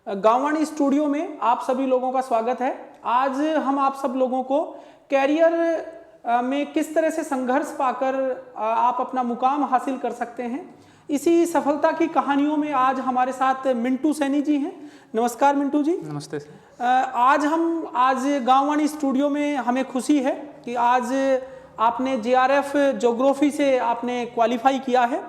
गांववाणी studio में आप सभी लोगों का स्वागत है। आज हम आप सब लोगों को कैरियर में किस तरह से संघर्ष पाकर आप अपना मुकाम हासिल कर सकते हैं, इसी सफलता की कहानियों में आज हमारे साथ मिंटू सैनी जी हैं। नमस्कार मिंटू जी। नमस्ते सर। आज गांववाणी स्टूडियो में हमें खुशी है कि आज आपने जेआरएफ ज्योग्राफी से आपने क्वालिफाई किया है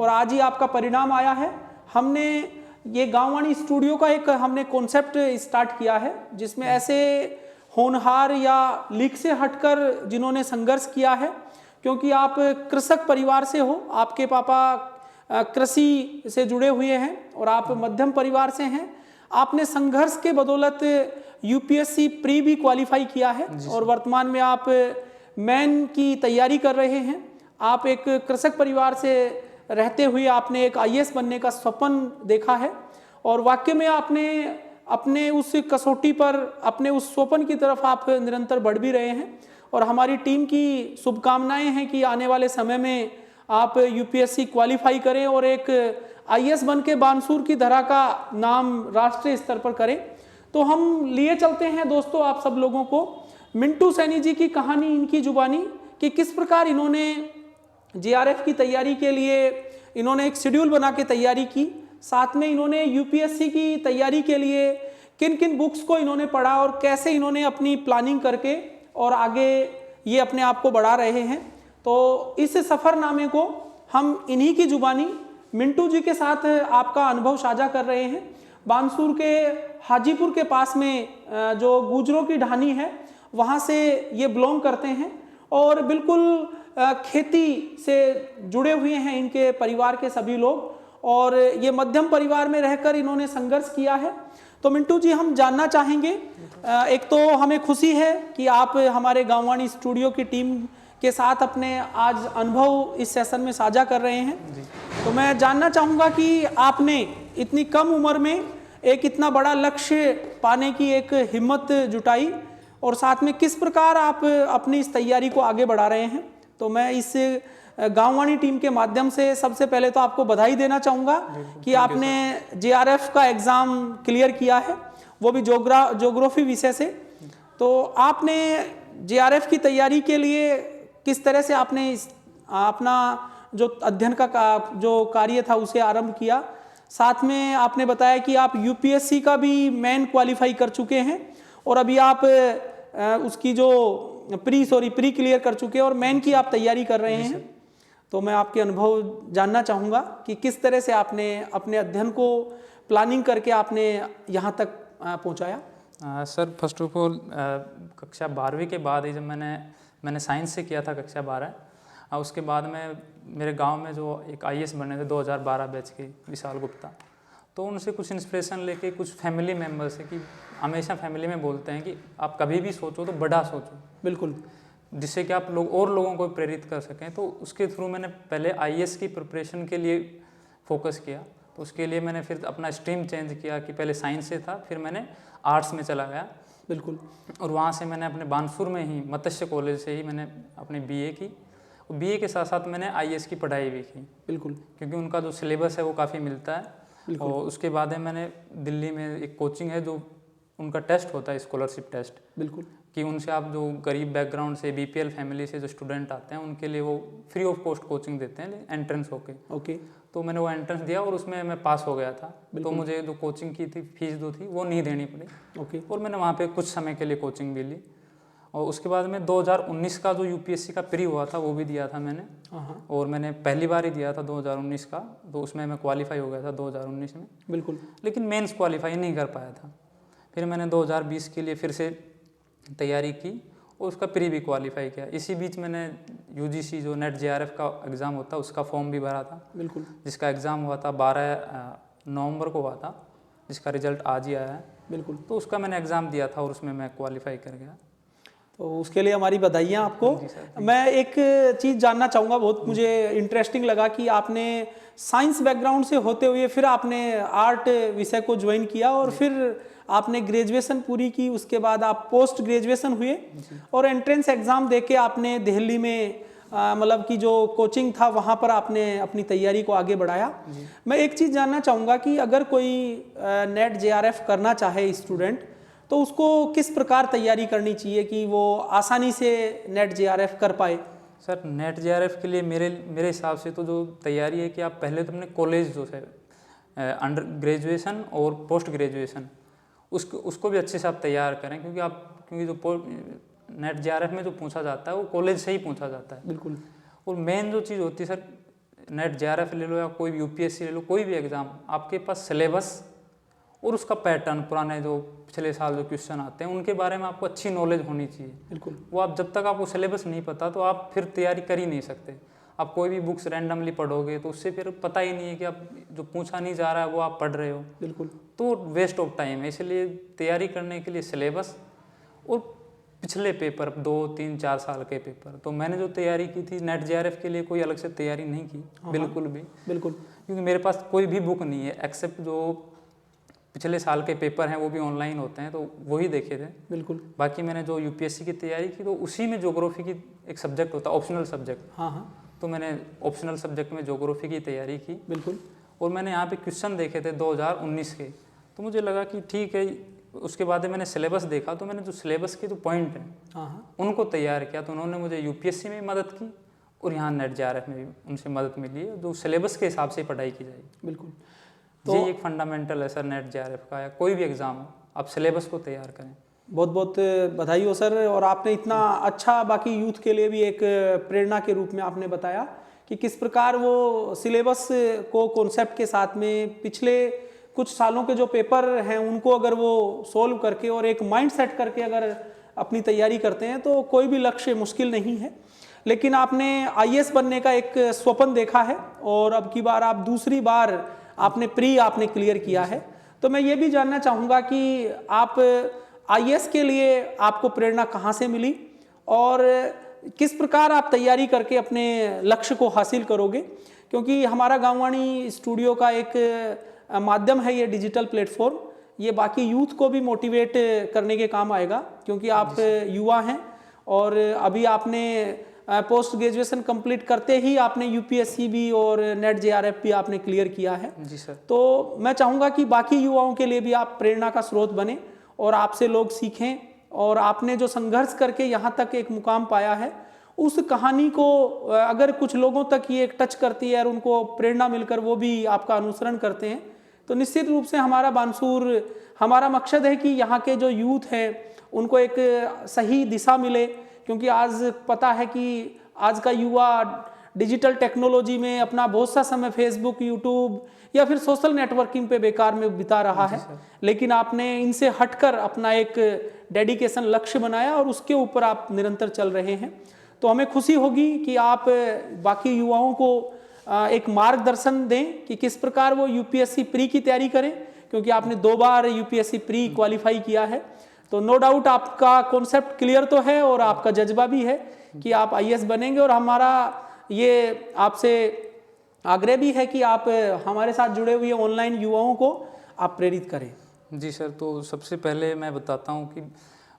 और आज ही आपका परिणाम आया है। हमने ये गांववाणी स्टूडियो का एक हमने कॉन्सेप्ट स्टार्ट किया है जिसमें ऐसे होनहार या लीग से हटकर जिन्होंने संघर्ष किया है, क्योंकि आप कृषक परिवार से हो, आपके पापा कृषि से जुड़े हुए हैं और आप मध्यम परिवार से हैं। आपने संघर्ष के बदौलत यूपीएससी प्री भी क्वालिफाई किया है और वर्तमान में आप मेन की तैयारी कर रहे हैं। आप एक कृषक परिवार से रहते हुए आपने एक आईएएस बनने का स्वप्न देखा है और वाकई में आपने अपने उस कसौटी पर अपने उस स्वप्न की तरफ आप निरंतर बढ़ भी रहे हैं और हमारी टीम की शुभकामनाएं हैं कि आने वाले समय में आप यूपीएससी क्वालिफाई करें और एक आईएएस बन के बानसूर की धरा का नाम राष्ट्रीय स्तर पर करें। तो हम लिए चलते हैं दोस्तों आप सब लोगों को मिंटू सैनी जी की कहानी, इनकी जुबानी, कि किस प्रकार इन्होंने जेआरएफ की तैयारी के लिए इन्होंने एक शेड्यूल बना के तैयारी की, साथ में इन्होंने यूपीएससी की तैयारी के लिए किन किन बुक्स को इन्होंने पढ़ा और कैसे इन्होंने अपनी प्लानिंग करके और आगे ये अपने आप को बढ़ा रहे हैं। तो इस सफ़रनामे को हम इन्हीं की जुबानी मिंटू जी के साथ आपका अनुभव साझा कर रहे हैं। बानसूर के हाजीपुर के पास में जो गुजरों की ढानी है वहाँ से ये बिलोंग करते हैं और बिल्कुल खेती से जुड़े हुए हैं इनके परिवार के सभी लोग और ये मध्यम परिवार में रहकर इन्होंने संघर्ष किया है। तो मिंटू जी हम जानना चाहेंगे, एक तो हमें खुशी है कि आप हमारे गांववाणी स्टूडियो की टीम के साथ अपने आज अनुभव इस सेशन में साझा कर रहे हैं। तो मैं जानना चाहूँगा कि आपने इतनी कम उम्र में एक इतना बड़ा लक्ष्य पाने की एक हिम्मत जुटाई और साथ में किस प्रकार आप अपनी इस तैयारी को आगे बढ़ा रहे हैं। तो मैं इस गांववाणी टीम के माध्यम से सबसे पहले तो आपको बधाई देना चाहूँगा कि आपने जेआरएफ का एग्ज़ाम क्लियर किया है, वो भी ज्योग्राफी विषय से। तो आपने जेआरएफ की तैयारी के लिए किस तरह से आपने अपना जो अध्ययन का जो कार्य था उसे आरंभ किया, साथ में आपने बताया कि आप यूपीएससी का भी मेन क्वालिफाई कर चुके हैं और अभी आप उसकी जो प्री क्लियर कर चुके हैं और मेन की आप तैयारी कर रहे हैं। तो मैं आपके अनुभव जानना चाहूँगा कि किस तरह से आपने अपने अध्ययन को प्लानिंग करके आपने यहाँ तक पहुँचाया। सर फर्स्ट ऑफ ऑल कक्षा 12वीं के बाद ही जब मैंने साइंस से किया था कक्षा 12, उसके बाद में मेरे गांव में जो एक आईएएस बने थे 2012 बैच के विशाल गुप्ता, तो उनसे कुछ इंस्पिरेशन लेके कुछ फैमिली मेम्बर से कि हमेशा फैमिली में बोलते हैं कि आप कभी भी सोचो तो बड़ा सोचो, बिल्कुल, जिससे कि आप लोगों को प्रेरित कर सकें। तो उसके थ्रू मैंने पहले आईएएस की प्रिपरेशन के लिए फोकस किया। तो उसके लिए मैंने फिर अपना स्ट्रीम चेंज किया कि पहले साइंस से था, फिर मैंने आर्ट्स में चला गया। बिल्कुल। और वहाँ से मैंने अपने बानसूर में ही मत्स्य कॉलेज से ही मैंने अपनी बीए की और बीए के साथ साथ मैंने आईएएस की पढ़ाई भी की। बिल्कुल, क्योंकि उनका जो सिलेबस है वो काफ़ी मिलता है। और उसके बाद मैंने दिल्ली में एक कोचिंग है जो उनका टेस्ट होता है, स्कॉलरशिप टेस्ट। बिल्कुल, कि उनसे आप जो गरीब बैकग्राउंड से बीपीएल फैमिली से जो स्टूडेंट आते हैं उनके लिए वो फ्री ऑफ कॉस्ट कोचिंग देते हैं एंट्रेंस होके। ओके। तो मैंने वो एंट्रेंस दिया और उसमें मैं पास हो गया था। तो मुझे जो कोचिंग की थी फीस जो थी वो नहीं देनी पड़ी। ओके। और मैंने वहाँ पे कुछ समय के लिए कोचिंग भी ली और उसके बाद में 2019 का जो यूपीएससी का प्री हुआ था वो भी दिया था मैंने। और मैंने पहली बार ही दिया था 2019 का, तो उसमें मैं क्वालिफाई हो गया था 2019 में। बिल्कुल। लेकिन मेंस क्वालिफाई नहीं कर पाया था। फिर मैंने 2020 के लिए फिर से तैयारी की और उसका प्री भी क्वालिफाई किया। इसी बीच मैंने यूजीसी जो नेट जेआरएफ का एग्ज़ाम होता है उसका फॉर्म भी भरा था। बिल्कुल। जिसका एग्ज़ाम हुआ था 12 नवंबर को हुआ था, जिसका रिजल्ट आज ही आया है। बिल्कुल। तो उसका मैंने एग्ज़ाम दिया था और उसमें मैं क्वालिफाई कर गया। तो उसके लिए हमारी बधाइयाँ आपको। मैं एक चीज़ जानना चाहूँगा, बहुत मुझे इंटरेस्टिंग लगा कि आपने साइंस बैकग्राउंड से होते हुए फिर आपने आर्ट विषय को ज्वाइन किया और फिर आपने ग्रेजुएशन पूरी की। उसके बाद आप पोस्ट ग्रेजुएशन हुए और एंट्रेंस एग्ज़ाम देके आपने दिल्ली में मतलब कि जो कोचिंग था वहाँ पर आपने अपनी तैयारी को आगे बढ़ाया। मैं एक चीज़ जानना चाहूँगा कि अगर कोई नेट जेआरएफ करना चाहे स्टूडेंट, तो उसको किस प्रकार तैयारी करनी चाहिए कि वो आसानी से नेट जेआरएफ कर पाए? सर नेट जेआरएफ के लिए मेरे हिसाब से तो जो तैयारी है कि आप पहले तो अपने कॉलेज जो है अंडर ग्रेजुएशन और पोस्ट ग्रेजुएशन उसको भी अच्छे से आप तैयार करें, क्योंकि जो नेट जेआरएफ में जो पूछा जाता है वो कॉलेज से ही पूछा जाता है। बिल्कुल। और मेन जो चीज़ होती है सर, नेट जेआरएफ ले लो या कोई भी यूपीएससी ले लो, कोई भी एग्ज़ाम, आपके पास सिलेबस और उसका पैटर्न, पुराने जो पिछले साल जो क्वेश्चन आते हैं उनके बारे में आपको अच्छी नॉलेज होनी चाहिए। बिल्कुल। वो आप जब तक आपको सिलेबस नहीं पता तो आप फिर तैयारी कर ही नहीं सकते। आप कोई भी बुक्स रैंडमली पढ़ोगे तो उससे फिर पता ही नहीं है कि आप जो पूछा नहीं जा रहा है वो आप पढ़ रहे हो। बिल्कुल। तो वेस्ट ऑफ टाइम है। इसलिए तैयारी करने के लिए सिलेबस और पिछले पेपर 2, 3, 4 साल के पेपर। तो मैंने जो तैयारी की थी नेट जेआरएफ के लिए कोई अलग से तैयारी नहीं की, बिल्कुल भी। बिल्कुल। क्योंकि मेरे पास कोई भी बुक नहीं है एक्सेप्ट जो पिछले साल के पेपर हैं वो भी ऑनलाइन होते हैं तो वही देखे थे। बिल्कुल। बाकी मैंने जो यूपीएससी की तैयारी की तो उसी में ज्योग्राफी की एक सब्जेक्ट होता है, ऑप्शनल सब्जेक्ट। हाँ हाँ। तो मैंने ऑप्शनल सब्जेक्ट में ज्योग्राफी की तैयारी की। बिल्कुल। और मैंने यहाँ पे क्वेश्चन देखे थे 2019 के, तो मुझे लगा कि ठीक है। उसके बाद मैंने सिलेबस देखा तो मैंने जो सिलेबस के जो पॉइंट हैं हाँ उनको तैयार किया। तो उन्होंने मुझे यूपीएससी में मदद की और यहाँ नेट जेआरएफ में भी उनसे मदद मिली है, जो सिलेबस के हिसाब से पढ़ाई की जाएगी। बिल्कुल। तो ये एक फंडामेंटल है सर नेट जेआरएफ का, या कोई भी एग्जाम हो आप सिलेबस को तैयार करें। बहुत बहुत बधाई हो सर। और आपने इतना अच्छा बाकी यूथ के लिए भी एक प्रेरणा के रूप में आपने बताया कि किस प्रकार वो सिलेबस को कॉन्सेप्ट के साथ में पिछले कुछ सालों के जो पेपर हैं उनको अगर वो सोल्व करके और एक माइंड सेट करके अगर अपनी तैयारी करते हैं तो कोई भी लक्ष्य मुश्किल नहीं है। लेकिन आपने आईएएस बनने का एक स्वप्न देखा है और अब की बार आप दूसरी बार आपने क्लियर किया है। तो मैं ये भी जानना चाहूँगा कि आप आईएएस के लिए आपको प्रेरणा कहाँ से मिली और किस प्रकार आप तैयारी करके अपने लक्ष्य को हासिल करोगे, क्योंकि हमारा गांववाणी स्टूडियो का एक माध्यम है ये डिजिटल प्लेटफॉर्म, ये बाकी यूथ को भी मोटिवेट करने के काम आएगा, क्योंकि आप युवा हैं और अभी आपने पोस्ट ग्रेजुएशन कंप्लीट करते ही आपने यूपीएससी भी और नेट जेआरएफ भी आपने क्लियर किया है। जी सर। तो मैं चाहूँगा कि बाकी युवाओं के लिए भी आप प्रेरणा का स्रोत बने और आपसे लोग सीखें, और आपने जो संघर्ष करके यहाँ तक एक मुकाम पाया है उस कहानी को अगर कुछ लोगों तक ये एक टच करती है और उनको प्रेरणा मिलकर वो भी आपका अनुसरण करते हैं तो निश्चित रूप से हमारा मकसद है कि यहाँ के जो यूथ हैं उनको एक सही दिशा मिले, क्योंकि आज पता है कि आज का युवा डिजिटल टेक्नोलॉजी में अपना बहुत सा समय फेसबुक, यूट्यूब या फिर सोशल नेटवर्किंग पे बेकार में बिता रहा है। लेकिन आपने इनसे हटकर अपना एक डेडिकेशन लक्ष्य बनाया और उसके ऊपर आप निरंतर चल रहे हैं। तो हमें खुशी होगी कि आप बाकी युवाओं को एक मार्गदर्शन दें कि किस प्रकार वो यूपीएससी प्री की तैयारी करें, क्योंकि आपने 2 बार यूपीएससी प्री क्वालिफाई किया है। तो नो डाउट आपका कॉन्सेप्ट क्लियर तो है और आपका जज्बा भी है कि आप आईएएस बनेंगे, और हमारा ये आपसे आग्रह भी है कि आप हमारे साथ जुड़े हुए ऑनलाइन युवाओं को आप प्रेरित करें। जी सर। तो सबसे पहले मैं बताता हूँ कि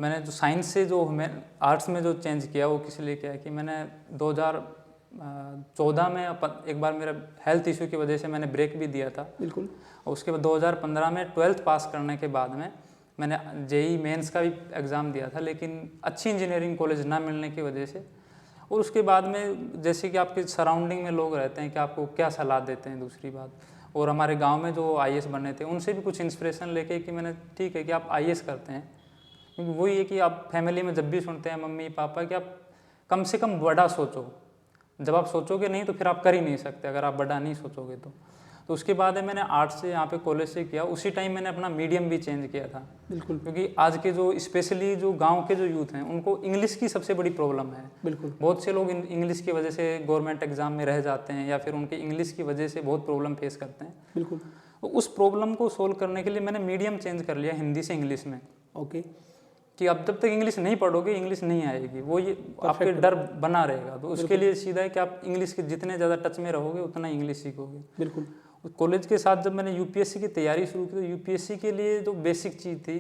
मैंने जो साइंस से जो मैं आर्ट्स में जो चेंज किया वो किस लिए किया है कि मैंने 2014 में एक बार मेरा हेल्थ इशू की वजह से मैंने ब्रेक भी दिया था। बिल्कुल। और उसके बाद 2015 में 12th पास करने के बाद में मैंने जेई मेंस का भी एग्ज़ाम दिया था, लेकिन अच्छी इंजीनियरिंग कॉलेज ना मिलने की वजह से। और उसके बाद में जैसे कि आपके सराउंडिंग में लोग रहते हैं कि आपको क्या सलाह देते हैं, दूसरी बात, और हमारे गांव में जो आईएएस बने थे उनसे भी कुछ इंस्पिरेशन लेके कि मैंने ठीक है कि आप आईएएस करते हैं, क्योंकि वही है कि आप फैमिली में जब भी सुनते हैं मम्मी पापा कि आप कम से कम बड़ा सोचो, जब आप सोचोगे नहीं तो फिर आप कर ही नहीं सकते अगर आप बड़ा नहीं सोचोगे तो उसके बाद है मैंने आर्ट्स से यहाँ पे कॉलेज से किया। उसी टाइम मैंने अपना मीडियम भी चेंज किया था। बिल्कुल। क्योंकि आज के जो स्पेशली जो गांव के जो यूथ हैं उनको इंग्लिश की सबसे बड़ी प्रॉब्लम है। बिल्कुल। बहुत से लोग इंग्लिश की वजह से गवर्नमेंट एग्जाम में रह जाते हैं या फिर उनके इंग्लिश की वजह से बहुत प्रॉब्लम फेस करते हैं। बिल्कुल। तो उस प्रॉब्लम को सोल्व करने के लिए मैंने मीडियम चेंज कर लिया हिंदी से इंग्लिश में। ओके। कि अब जब तक इंग्लिश नहीं पढ़ोगे इंग्लिश नहीं आएगी, वो ये आपके डर बना रहेगा। तो उसके लिए सीधा है कि आप इंग्लिश के जितने ज़्यादा टच में रहोगे उतना इंग्लिश सीखोगे। बिल्कुल। कॉलेज के साथ जब मैंने यूपीएससी की तैयारी शुरू की तो यूपीएससी के लिए जो बेसिक चीज़ थी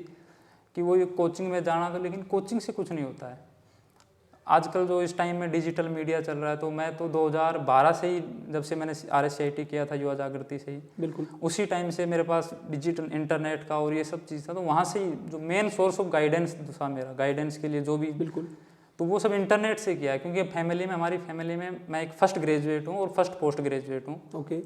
कि वो ये कोचिंग में जाना था, लेकिन कोचिंग से कुछ नहीं होता है। आजकल जो इस टाइम में डिजिटल मीडिया चल रहा है, तो मैं तो 2012 से ही, जब से मैंने RSCIT किया था युवा जागृति से ही, बिल्कुल उसी टाइम से मेरे पास डिजिटल इंटरनेट का और ये सब चीज़ था, तो वहाँ से ही जो मेन सोर्स ऑफ गाइडेंस था मेरा, गाइडेंस के लिए जो भी, बिल्कुल, तो वो सब इंटरनेट से किया है। क्योंकि फैमिली में, हमारी फैमिली में मैं एक फर्स्ट ग्रेजुएट हूँ और फर्स्ट पोस्ट ग्रेजुएट हूँ, ओके,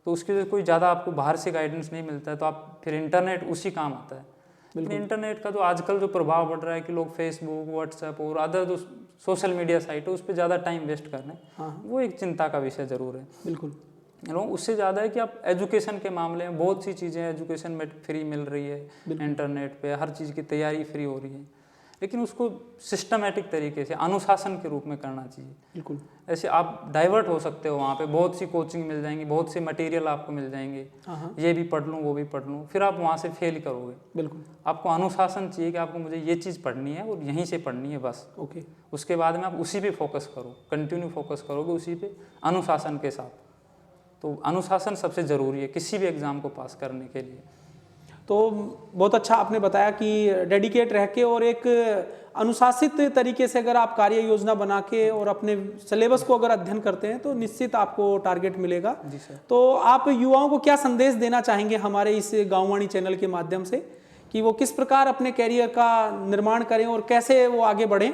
तो उसके लिए कोई ज़्यादा आपको बाहर से गाइडेंस नहीं मिलता है, तो आप फिर इंटरनेट उसी काम आता है। लेकिन इंटरनेट का जो आजकल जो प्रभाव बढ़ रहा है कि लोग फेसबुक, व्हाट्सएप और अदर जो सोशल मीडिया साइट है उस पर ज़्यादा टाइम वेस्ट कर रहे हैं, हाँ, वो एक चिंता का विषय ज़रूर है। बिल्कुल, उससे ज़्यादा है कि आप एजुकेशन के मामले में बहुत सी चीज़ें एजुकेशन में फ्री मिल रही है, इंटरनेट पे हर चीज़ की तैयारी फ्री हो रही है, लेकिन उसको सिस्टमेटिक तरीके से अनुशासन के रूप में करना चाहिए। बिल्कुल, ऐसे आप डाइवर्ट हो सकते हो, वहाँ पे बहुत सी कोचिंग मिल जाएंगी, बहुत से मटेरियल आपको मिल जाएंगे, हाँ, ये भी पढ़ लूँ वो भी पढ़ लूँ, फिर आप वहाँ से फेल करोगे। बिल्कुल, आपको अनुशासन चाहिए कि आपको मुझे ये चीज़ पढ़नी है और यहीं से पढ़नी है बस। ओके, उसके बाद में आप उसी पे फोकस करो, कंटिन्यू फोकस करोगे उसी पे अनुशासन के साथ। तो अनुशासन सबसे ज़रूरी है किसी भी एग्ज़ाम को पास करने के लिए। तो बहुत अच्छा आपने बताया कि डेडिकेट रह के और एक अनुशासित तरीके से अगर आप कार्य योजना बना के और अपने सिलेबस को अगर अध्ययन करते हैं तो निश्चित आपको टारगेट मिलेगा। जी सर। तो आप युवाओं को क्या संदेश देना चाहेंगे हमारे इस गाँववाणी चैनल के माध्यम से कि वो किस प्रकार अपने कैरियर का निर्माण करें और कैसे वो आगे बढ़ें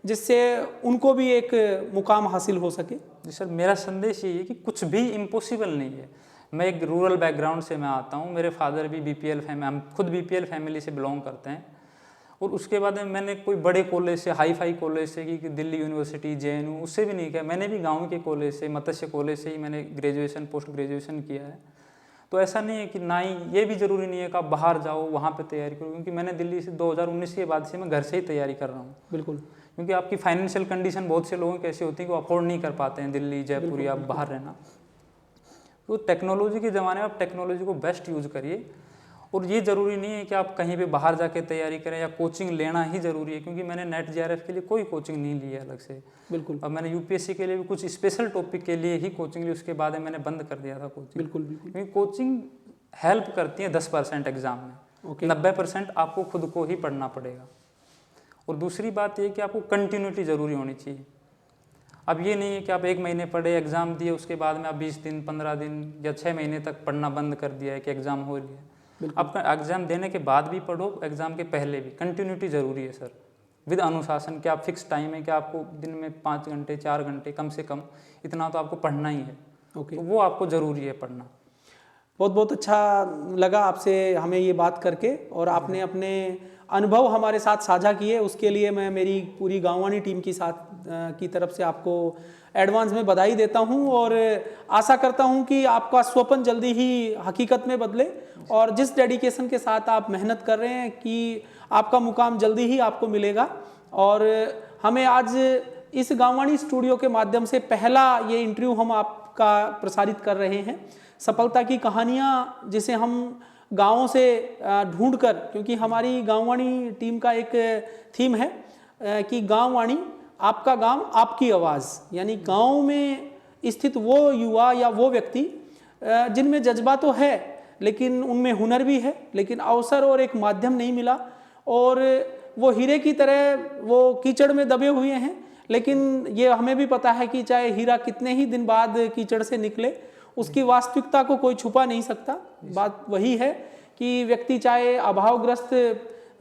जिससे उनको भी एक मुकाम हासिल हो सके? जी सर, मेरा संदेश यही है कि कुछ भी इम्पॉसिबल नहीं है। मैं एक रूरल बैकग्राउंड से मैं आता हूँ, मेरे फादर भी BPL फैमिली, हम खुद BPL फैमिली से बिलोंग करते हैं। और उसके बाद में मैंने कोई बड़े कॉलेज से, हाई फाई कॉलेज से कि दिल्ली यूनिवर्सिटी, JNU, उससे भी नहीं किया। मैंने भी गाँव के कॉलेज से, मत्स्य कॉलेज से ही मैंने ग्रेजुएशन, पोस्ट ग्रेजुएशन किया है। तो ऐसा नहीं है कि ना ही ये भी ज़रूरी नहीं है कि आप बाहर जाओ वहाँ पे तैयारी करो, क्योंकि मैंने दिल्ली से 2019 के बाद से मैं घर से ही तैयारी कर रहा हूँ। बिल्कुल, क्योंकि आपकी फाइनेंशियल कंडीशन बहुत से लोगों की ऐसी होती है कि वो अफोर्ड नहीं कर पाते हैं दिल्ली, जयपुर या बाहर रहना। तो टेक्नोलॉजी के ज़माने में आप टेक्नोलॉजी को बेस्ट यूज़ करिए। और ये ज़रूरी नहीं है कि आप कहीं पे बाहर जाके तैयारी करें या कोचिंग लेना ही ज़रूरी है, क्योंकि मैंने नेट JRF के लिए कोई कोचिंग नहीं ली है अलग से। बिल्कुल, और मैंने UPSC के लिए भी कुछ स्पेशल टॉपिक के लिए ही कोचिंग ली, उसके बाद मैंने बंद कर दिया था कोचिंग। बिल्कुल, बिल्कुल, क्योंकि कोचिंग हेल्प करती है 10% एग्जाम में, ओके, 90% आपको खुद को ही पढ़ना पड़ेगा। और दूसरी बात ये कि आपको कंटिन्यूटी ज़रूरी होनी चाहिए। अब ये नहीं है कि आप 1 महीने पढ़े, एग्ज़ाम दिए, उसके बाद में आप 20 दिन, 15 दिन या 6 महीने तक पढ़ना बंद कर दिया है कि एग्ज़ाम हो लिया। आपका एग्ज़ाम देने के बाद भी पढ़ो, एग्ज़ाम के पहले भी। कंटिन्यूटी ज़रूरी है सर, विद अनुशासन। कि आप फिक्स टाइम है कि आपको दिन में 5 घंटे 4 घंटे कम से कम इतना तो आपको पढ़ना ही है। ओके, तो वो आपको ज़रूरी है पढ़ना। बहुत बहुत अच्छा लगा आपसे हमें ये बात करके और आपने अपने अनुभव हमारे साथ साझा किए, उसके लिए मैं मेरी पूरी गाँववाणी टीम की तरफ से आपको एडवांस में बधाई देता हूं और आशा करता हूं कि आपका स्वप्न जल्दी ही हकीकत में बदले और जिस डेडिकेशन के साथ आप मेहनत कर रहे हैं कि आपका मुकाम जल्दी ही आपको मिलेगा। और हमें आज इस गाँववाणी स्टूडियो के माध्यम से पहला ये इंटरव्यू हम आपका प्रसारित कर रहे हैं। सफलता की कहानियाँ जिसे हम गाँवों से ढूंढकर, क्योंकि हमारी गाँववाणी टीम का एक थीम है कि गाँववाणी आपका गांव आपकी आवाज़, यानी गांव में स्थित वो युवा या वो व्यक्ति जिनमें जज्बा तो है लेकिन उनमें हुनर भी है, लेकिन अवसर और एक माध्यम नहीं मिला और वो हीरे की तरह वो कीचड़ में दबे हुए हैं। लेकिन ये हमें भी पता है कि चाहे हीरा कितने ही दिन बाद कीचड़ से निकले, उसकी वास्तविकता को कोई छुपा नहीं सकता। बात वही है कि व्यक्ति चाहे अभावग्रस्त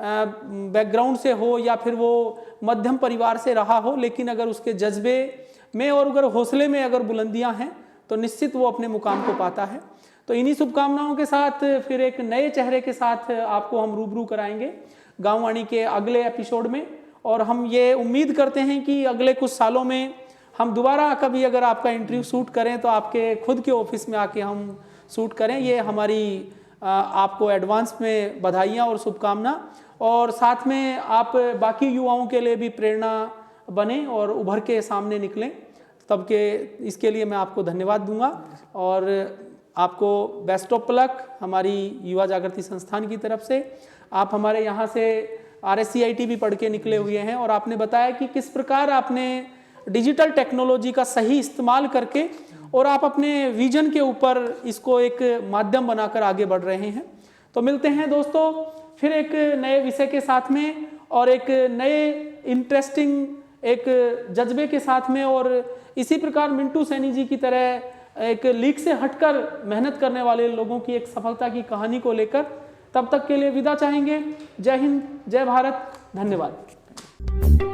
बैकग्राउंड से हो या फिर वो मध्यम परिवार से रहा हो, लेकिन अगर उसके जज्बे में और अगर हौसले में अगर बुलंदियां हैं तो निश्चित वो अपने मुकाम को पाता है। तो इन्हीं शुभकामनाओं के साथ फिर एक नए चेहरे के साथ आपको हम रूबरू कराएंगे गाँववाणी के अगले एपिसोड में। और हम ये उम्मीद करते हैं कि अगले कुछ सालों में हम दोबारा कभी अगर आपका इंटरव्यू शूट करें तो आपके खुद के ऑफिस में आके हम शूट करें। ये हमारी आपको एडवांस में बधाइयाँ और शुभकामना, और साथ में आप बाकी युवाओं के लिए भी प्रेरणा बने और उभर के सामने निकलें। तब के इसके लिए मैं आपको धन्यवाद दूंगा और आपको बेस्ट ऑफ लक हमारी युवा जागृति संस्थान की तरफ से। आप हमारे यहाँ से RSCIT भी पढ़ के निकले हुए हैं और आपने बताया कि किस प्रकार आपने डिजिटल टेक्नोलॉजी का सही इस्तेमाल करके और आप अपने विजन के ऊपर इसको एक माध्यम बनाकर आगे बढ़ रहे हैं। तो मिलते हैं दोस्तों फिर एक नए विषय के साथ में और एक नए इंटरेस्टिंग एक जज्बे के साथ में और इसी प्रकार मिंटू सैनी जी की तरह एक लीक से हटकर मेहनत करने वाले लोगों की एक सफलता की कहानी को लेकर तब तक के लिए विदा चाहेंगे। जय हिंद, जय भारत, धन्यवाद।